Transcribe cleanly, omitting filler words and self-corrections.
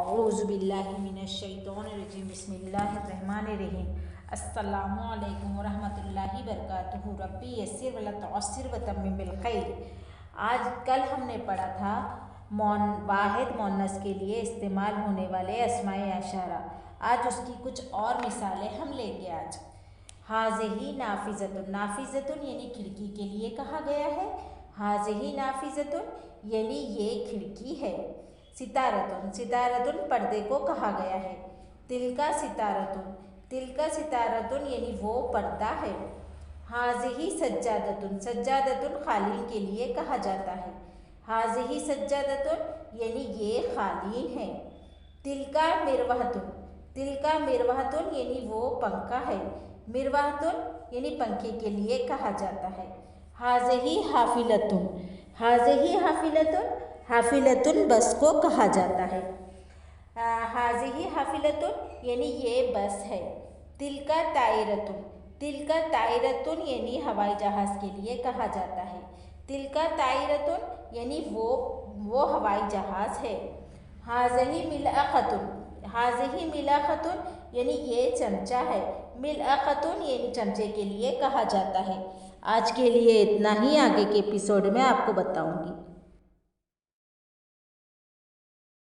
औज़ुबिल्लाहिमिनश्शैतानिर्रजीम बिस्मिल्लाहिर्रहमानिर्रहीम अस्सलामु अलैकुम वरहमतुल्लाहि वबरकातुहू रब्बी यस्सिर वला तुअस्सिर वतम्मिम बिल खैर। कल हमने पढ़ा था वाहिद मुअन्नस के लिए इस्तेमाल होने वाले अस्माए अशारा। आज उसकी कुछ और मिसालें हम लेंगे। आज हाज़िही नाफिज़तुन, नाफिज़तुन यानी खिड़की के लिए कहा गया है। हाज़िही नाफिज़तुन यानी ये खिड़की है। सितारतुन, सितारतुन पर्दे को कहा गया है। तिलका सितारतुन, तिलका सितारतुन यानी वो पर्दा है। हाज़िही सज्जादतुन, सज्जादतुन कालीन के लिए कहा जाता है। हाज़िही सज्जादतुन यानी ये कालीन है। तिलका मिरवहतुन, तिलका मिरवहतुन यानी वो पंखा है। मिरवहतुन यानी पंखे के लिए कहा जाता है। हाज़िही हाफिलतुन, हाज़िही हाफिलतुन, हाफिलतुन बस को कहा जाता है। हाज़िही हाफिलतुन यानी ये बस है। तिलका तायरतुन, तिलका तायरतुन यानी हवाई जहाज़ के लिए कहा जाता है। तिलका तायरतुन यानी वो हवाई जहाज़ है। हाज़िही मिलअक़तुन, हाज़िही मिलअक़तुन यानी ये चमचा है। मिलअक़तुन यानी चमचे के लिए कहा जाता है। आज के लिए इतना ही, आगे के एपिसोड में आपको बताऊंगी।